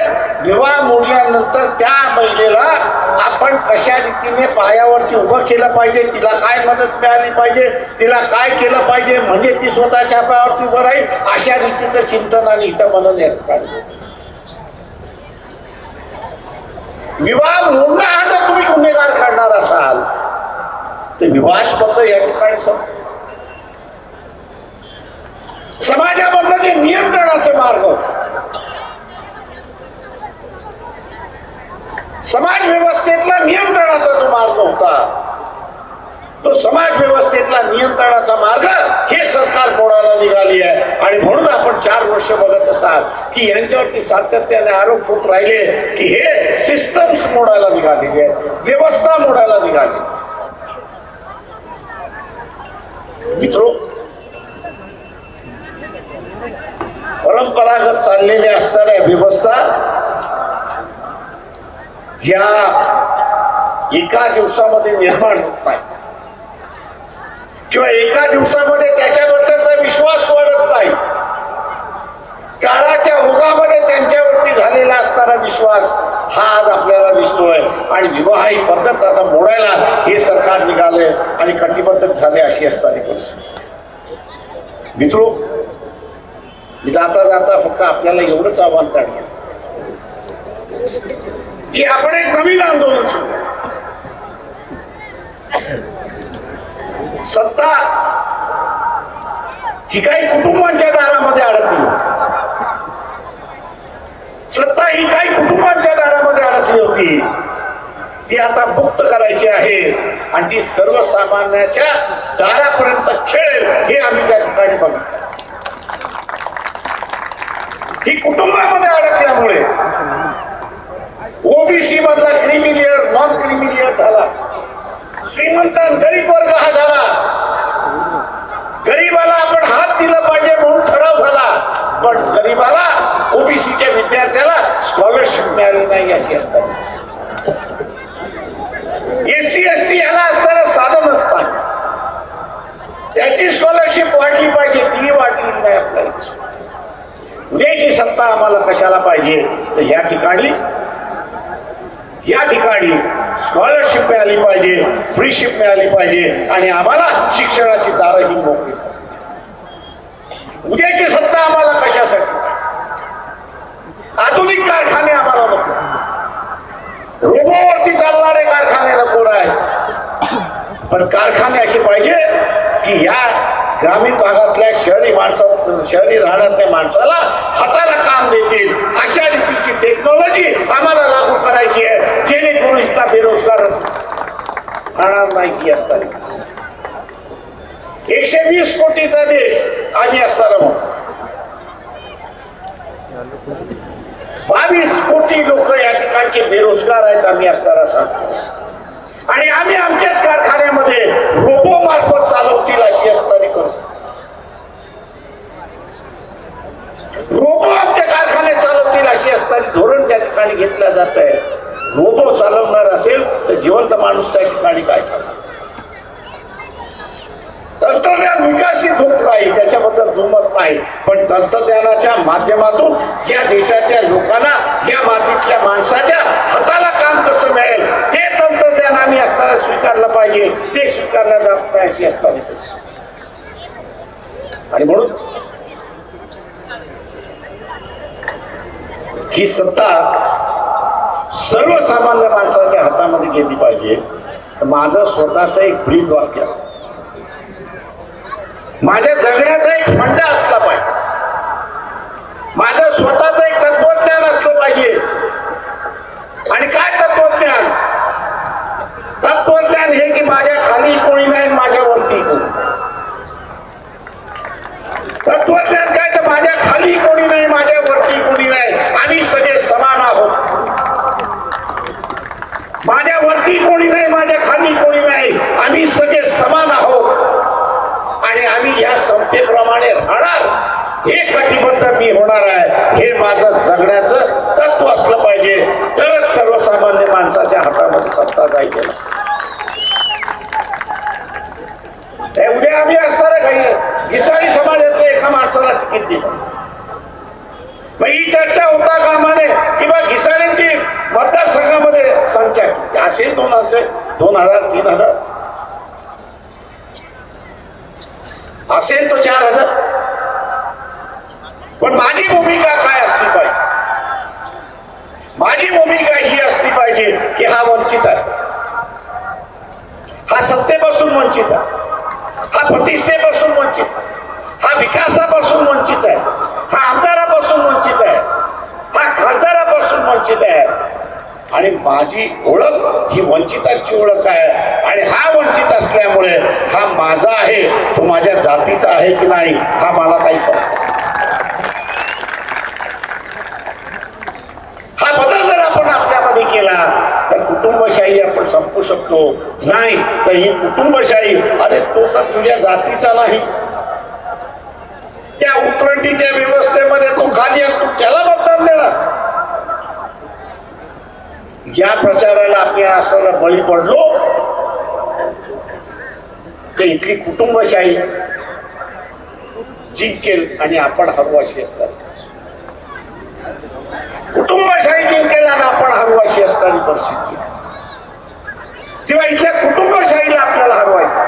विवाह मोडल्यानंतर त्या महिलेला आपण कशा रीतीने पायावरती उभं केलं पाहिजे, तिला काय मदत मिळाली पाहिजे, तिला काय केलं पाहिजे म्हणजे ती स्वतःच्या पायावरती उभं राहील, अशा रीतीचं चिंतन आणि इथं म्हणून येत पाहिजे. विवाह मोडणं हा जर तुम्ही गुन्हेगार करणार असाल तर विवाहास्पद या ठिकाणी समाजामधलं जे नियंत्रणाचे मार्ग, समाज व्यवस्थेतला नियंत्रणाचा जो मार्ग होता, तो समाज व्यवस्थेतला नियंत्रणाचा मार्ग हे सरकार मोडायला निघाली आहे. आणि म्हणून आपण 4 वर्ष बघत असाल की यांच्यावरती सातत्याने आरोप होत राहिले की हे सिस्टम्स मोडायला निघालेली आहे, व्यवस्था मोडायला निघाली. मित्रो, परंपरागत चाललेल्या असणाऱ्या व्यवस्था या एका दिवसामध्ये निर्माण होत नाही किंवा एका दिवसामध्ये त्याच्याबद्दलचा विश्वास वाढत नाही. काळाच्या ओघामध्ये त्यांच्यावरती झालेला असणारा विश्वास हा आज आपल्याला दिसतोय. आणि विवाह ही पद्धत आता मोडायला हे सरकार निघाले आणि कटिबद्ध झाले अशी असणारी परिस्थिती. मित्रो, मी जाता जाता फक्त आपल्याला एवढंच आव्हान काढलं की आपण एक नवीन आंदोलन सुरू. सत्ता ही काही कुटुंबांच्या दारामध्ये अडकली, सत्ता ही काही कुटुंबांच्या दारामध्ये अडकली होती, ती आता मुक्त करायची आहे आणि ती सर्वसामान्याच्या दारापर्यंत खेळेल हे आम्ही त्या ठिकाणी बघितलं. ही कुटुंबामध्ये अडकल्यामुळे ओबीसी मधला क्रिमिलियर नॉन क्रिमिलियर झाला, श्रीमंत गरीब वर्ग हा झाला, गरीबाला आपण हात दिला पाहिजे म्हणून ठराव झाला, पण गरीबाला ओबीसीच्या विद्यार्थ्याला स्कॉलरशिप मिळाली नाही अशी असतात. एससी एसटी याला असणारं साधन असतात, त्याची स्कॉलरशिप वाढली पाहिजे, ती वाढली नाही. आपल्याला उद्याची सत्ता आम्हाला कशाला पाहिजे तर या ठिकाणी स्कॉलरशिप मिळाली पाहिजे, फ्रीशिप मिळाली पाहिजे आणि आम्हाला शिक्षणाची दारं ही मोकळी. उद्याची सत्ता आम्हाला कशासाठी? आधुनिक कारखाने आम्हाला नको, रोबोवरती चालणारे कारखाने नको आहेत, पण कारखाने असे पाहिजे की या ग्रामीण भागातल्या शहरी राहणाऱ्या माणसाला हाताला काम देतील अशा रीतीची टेक्नॉलॉजी आम्हाला लागू करायची आहे, जेणेकरून इथला बेरोजगार राहणार नाही. की असतात 120 कोटीचा देश आम्ही असताना म्हणून 22 कोटी लोक या ठिकाणचे बेरोजगार आहेत आम्ही असताना सांगतो. आणि आम्ही आमच्याच कारखान्यामध्ये रोबो मार्फत चालवतील अशी असणारी परिस्थिती. रोबो आमच्या कारखान्यात चालवतील अशी असणारी धोरण त्या ठिकाणी घेतलं जात आहे. रोबो चालवणार असेल तर जिवंत माणूस त्या ठिकाणी काय करणार? तंत्रज्ञान विकसित होत नाही त्याच्याबद्दल दुमत नाही, पण तंत्रज्ञानाच्या माध्यमातून या देशाच्या लोकांना, या मातीतल्या माणसाच्या हाताला काम कसं मिळेल ते तंत्रज्ञान आम्ही असताना स्वीकारलं पाहिजे ते स्वीकारलं जात नाही अशी असताना. आणि म्हणून ही सत्ता सर्वसामान्य माणसाच्या हातामध्ये गेली पाहिजे. तर माझं स्वतःचं एक ब्रीद वाक्य, माझ्या जगण्याचा एक फंडा असला पाहिजे, माझं स्वतःचं एक तत्वज्ञान असलं पाहिजे. आणि काय तत्वज्ञान? तत्वज्ञान हे की माझ्या खाली कोणी नाही, माझ्यावरती कोणी. तत्वज्ञान काय? तर माझ्या खाली कोणी नाही, माझ्यावरती कोणी नाही, आम्ही सगळे समान आहोत. माझ्यावरती कोणी नाही, माझ्या खाली कोणी नाही, आम्ही सगळे समान आहोत. आणि आम्ही या समतेप्रमाणे राहणार, हे कटिबद्ध मी होणार आहे. हे माझं जगण्याचं तत्व असलं पाहिजे. तरच सर्वसामान्य माणसाच्या हातामध्ये सत्ता जाईल. उद्या आम्ही असणार काही घिसाळी समाज येतो, एका माणसाला तिकीट दिलं, मग ही चर्चा होता कामा नये की बा घिसाळ्यांची मतदारसंघामध्ये संख्या असेल 2 असेल 2000 3000 असेल तो 4000. पण माझी भूमिका काय असली पाहिजे? माझी भूमिका ही असली पाहिजे की हा वंचित आहे, हा सत्तेपासून वंचित आहे, हा प्रतिष्ठेपासून वंचित आहे, हा विकासापासून वंचित आहे, हा आमदारापासून वंचित आहे, हा खासदारापासून वंचित आहे. आणि माझी ओळख ही वंचितांची ओळख आहे. आणि हा वंचित असल्यामुळे हा माझा आहे, तो माझ्या जातीचा आहे की नाही हा मला काही फरक. हा बदल जर आपण आपल्यामध्ये केला तर कुटुंबशाही आपण संपू शकतो. नाही तर ही कुटुंबशाही, अरे तो तर तुझ्या जातीचा नाही, त्या उतरंडीच्या व्यवस्थेमध्ये तो खाली आहे, तू त्याला मतदान देणार. या प्रचाराला आपण असताना बळी पडलो तर इथली कुटुंबशाही जिंकेल आणि आपण हरवू अशी असतात. कुटुंबशाही जिंकेल आणि आपण हरवू अशी असणारी परिस्थिती. तेव्हा इथल्या कुटुंबशाहीला आपल्याला हरवायचं,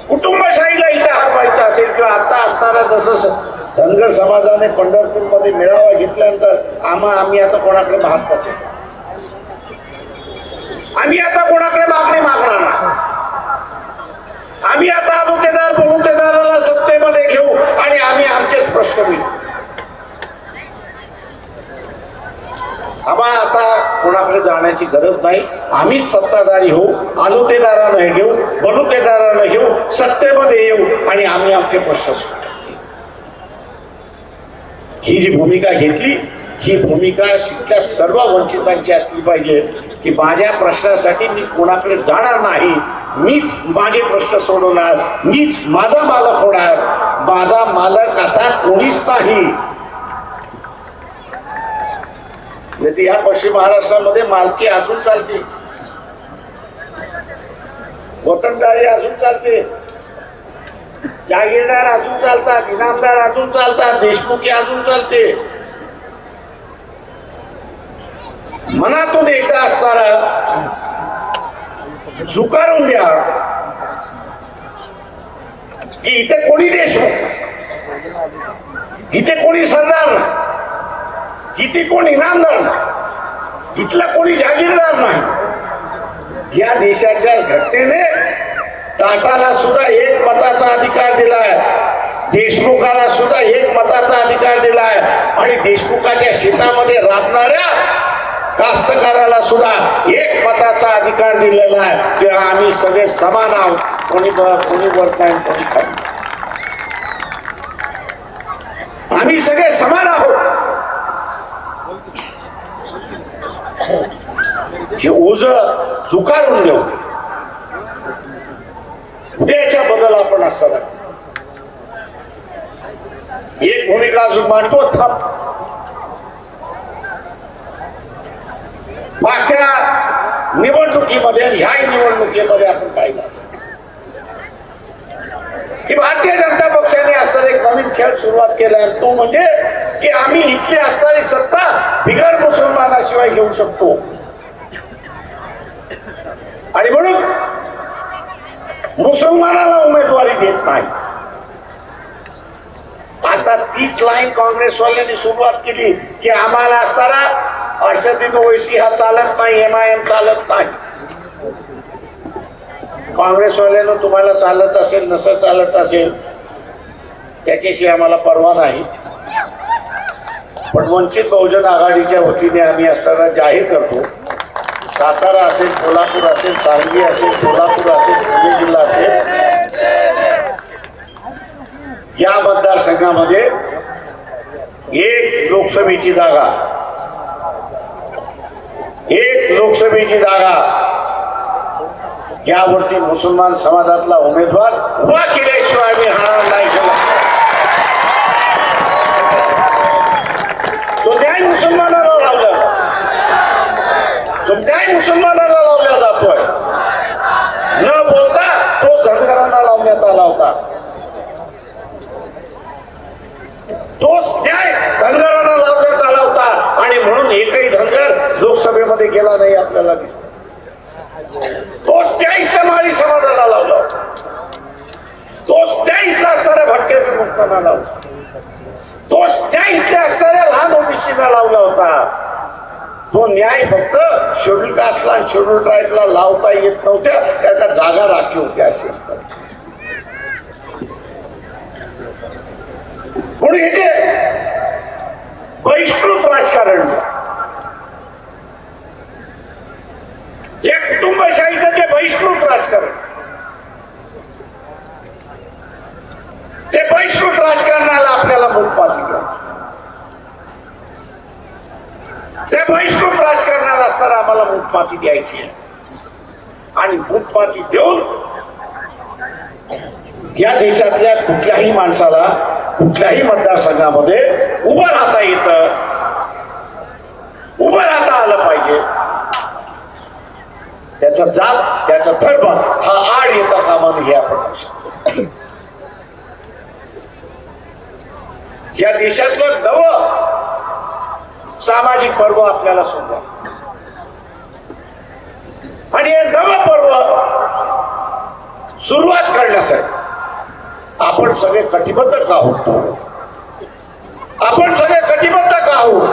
कुटुंबशाहीला इथे हरवायचं असेल किंवा आता असणारा जसं धनगर समाजाने पंढरपूरमध्ये मेळावा घेतल्यानंतर आम्ही आता कोणाकडे मागत असेल, आम्ही आता कोणाकडे मागणी मागणार नाही. आम्ही आता अमुतेदार बहुतेदाराला सत्तेमध्ये घेऊ आणि आम्ही आमचेच प्रश्न घेऊ. आम्हाला आता कोणाकडे जाण्याची गरज नाही. आम्हीच सत्ताधारी होऊ, अनुतेदारानं घेऊ, बनुतेदारानं घेऊ, सत्तेमध्ये येऊ आणि आम्ही आमचे प्रश्न सोडू. ही जी भूमिका घेतली, ही भूमिका शिकल्या सर्व वंचितांची असली पाहिजे की माझ्या प्रश्नासाठी मी कोणाकडे जाणार नाही, मीच माझे प्रश्न सोडवणार, मीच माझा मालक होणार. माझा मालक आता कोणीच नाही. या पश्चिम महाराष्ट्रामध्ये मालकी अजून चालते, वतनदारी अजून चालते, जागीरदार अजून चालतात, इनामदार अजून चालतात, देशमुखी अजून चालते. मनातून एकदा असताना झुकारून द्या की इथे कोणी देशमुख, इथे कोणी सरदार, इथे कोणी इनामदार, इथला कोणी जागीरदार नाही. या देशाच्या घटनेने टाटाला सुद्धा 1 मताचा अधिकार दिलाय, देशमुखाला सुद्धा 1 मताचा अधिकार दिलाय आणि देशमुखाच्या शेतामध्ये राबणाऱ्या कास्तकाराला सुद्धा 1 मताचा अधिकार दिलेला आहे. तेव्हा आम्ही सगळे समान आहोत, कोणी वर नाही कोणी खाली, आम्ही सगळे समान आहोत. हे ओझ झुकारून देऊ. उद्याच्या बदल आपण असताना एक भूमिका अजून मांडतो. मागच्या निवडणुकीमध्ये ह्याही निवडणुकीमध्ये आपण पाहिलं की भारतीय जनता पक्षाने असं एक नवीन खेळ सुरुवात केला, तो म्हणजे की आम्ही इथली असणारी सत्ता बिगर मुसलमानाशिवाय घेऊ शकतो. आणि म्हणून मुसलमानाला उमेदवारी देत नाही. आता तीच लाईन काँग्रेसवाल्यांनी सुरुवात केली की आम्हाला असताना अर्षदीन ओवैसी हा चालत नाही, MIM चालत नाही. काँग्रेसवाल्यांना तुम्हाला चालत असेल नसं चालत असेल त्याच्याशी आम्हाला परवा नाही, पण वंचित बहुजन आघाडीच्या वतीने आम्ही असताना जाहीर करतो, सातारा असेल, कोल्हापूर असेल, सांगली असेल, सोलापूर असेल, पुणे जिल्हा असेल, या मतदारसंघामध्ये एक लोकसभेची जागा यावरती मुसलमान समाजातला उमेदवार उभा केल्याशिवाय मी हाणार नाही. तो न्याय मुसलमानाला लावला जातोय. न बोलता तोच धनगरांना लावण्यात आला होता. तोच न्याय धनगरांना लावण्यात आला होता आणि म्हणून एकही धनगर लोकसभेमध्ये गेला नाही आपल्याला दिसत. तोच न्याय इथल्या माळी समाजाला लावला होता. तोच न्याय इथला असणाऱ्या भटक्या विमुक्तांना लावला. तोच न्याय इथल्या असणाऱ्या लहान ओबीसीला लावला होता. तो न्याय फक्त शेड्यूल कास्टला आणि शेड्यूल ट्राईबला लावता येत नव्हत्या, त्याच्या जागा राखीव होत्या अशी असतात. म्हणून हे जे बहिष्कृत राजकारण, या कुटुंबशाहीचं जे बहिष्कृत राजकारण, ते बहिष्कृत राजकारणाला आपल्याला मूलपाती द्या. त्या बहिष्कृत राजकारणाला असताना आम्हाला मूलपाती द्यायची आहे आणि मूलपाती देऊन या देशातल्या कुठल्याही माणसाला कुठल्याही मतदारसंघामध्ये उभं राहता येतं, उभं राहता आलं पाहिजे. त्याचा जात, त्याचा धर्म हा आड येता कामा नये. हे आपण या देशातलं नवं सामाजिक पर्व आपल्याला सुद्धा, आणि हे नवं पर्व सुरुवात करण्यासाठी आपण सगळे कटिबद्ध का आहोत? आपण सगळे कटिबद्ध का आहोत?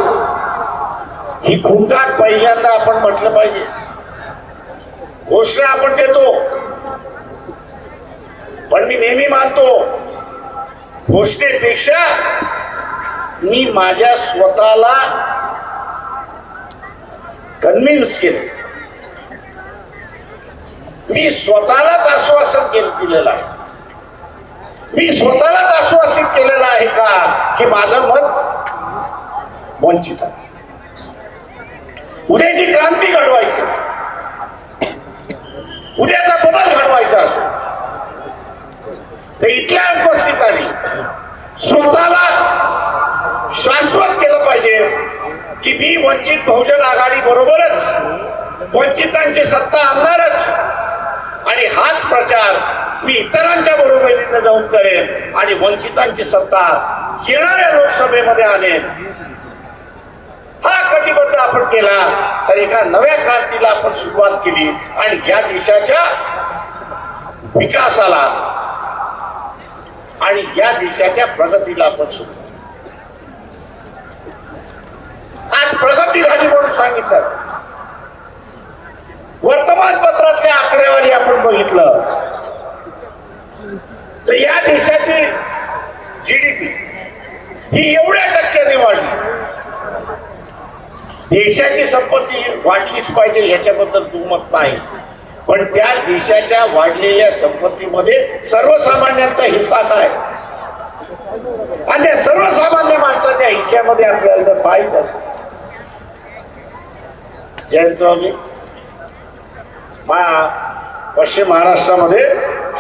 ही खूंटाट पहिल्यांदा आपण म्हटलं पाहिजे. घोषणा आपण देतो, पण मी नेहमी मानतो घोषणेपेक्षा मी माझ्या स्वतःला कन्व्हिन्स केलं, मी स्वतःलाच आश्वासन दिलेलं आहे. मी स्वतःलाच आश्वासित केलेलं आहे का की माझं मत वंचित आहे. उद्याची क्रांती घडवायची, उद्याचा बदल घडवायचा असेल तर इथल्या उपस्थितांनी स्वतःला शाश्वत केलं पाहिजे की मी वंचित बहुजन आघाडी बरोबरच वंचितांची सत्ता आणणारच, आणि हाच प्रचार मी इतरांच्या बरोबरीने जाऊन करेन आणि वंचितांची सत्ता येणाऱ्या लोकसभेमध्ये आणेन. हा कटिबद्ध आपण केला तर एका नव्या क्रांतीला आपण सुरुवात केली आणि या देशाच्या विकासाला आणि या देशाच्या प्रगतीला आपण सुरुवात. आज प्रगती झाली म्हणून सांगितलं. वर्तमानपत्रातल्या आकडेवारी आपण बघितलं तर या देशाची GDP ही एवढ्या टक्क्याने वाढली. देशाची संपत्ती वाढलीच पाहिजे याच्याबद्दल दुमत नाही, पण त्या देशाच्या वाढलेल्या संपत्तीमध्ये सर्वसामान्यांचा हिस्सा काय आणि त्या सर्वसामान्य माणसाच्या हिश्श्यामध्ये आपल्याला जर पाहिजे जयंतरावजी, पश्चिम महाराष्ट्रामध्ये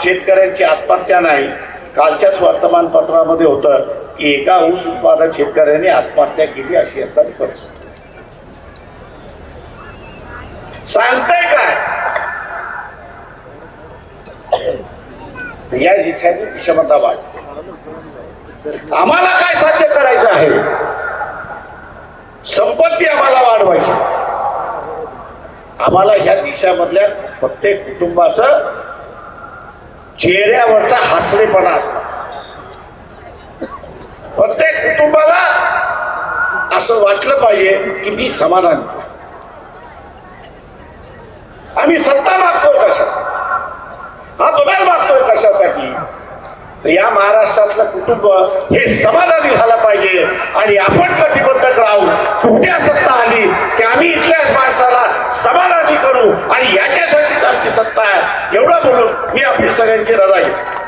शेतकऱ्यांची आत्महत्या नाही. कालच्याच वर्तमानपत्रामध्ये होतं की एका ऊस उत्पादक शेतकऱ्याने आत्महत्या केली अशी असणारी परिस्थिती. सांगताय काय या देशाची विषमता वाढ. आम्हाला काय साध्य करायचं आहे? संपत्ती आम्हाला वाढवायची. आम्हाला ह्या देशामधल्या प्रत्येक कुटुंबाचं चेहऱ्यावरचा हसरेपणा असतो. प्रत्येक कुटुंबाला असं वाटलं पाहिजे की मी समाधान, आम्ही सत्ता मागतोय कशासाठी, हा बदल मागतोय कशासाठी, तर या महाराष्ट्रातलं कुटुंब हे समाधानी झालं पाहिजे. आणि आपण कटिबद्ध राहू, कुठल्या सत्ता आली की आम्ही इथल्याच माणसाला समाधानी करू आणि याच्यासाठीच आमची सत्ता आहे. एवढं बोलून मी आपली सगळ्यांची रजा घेतो.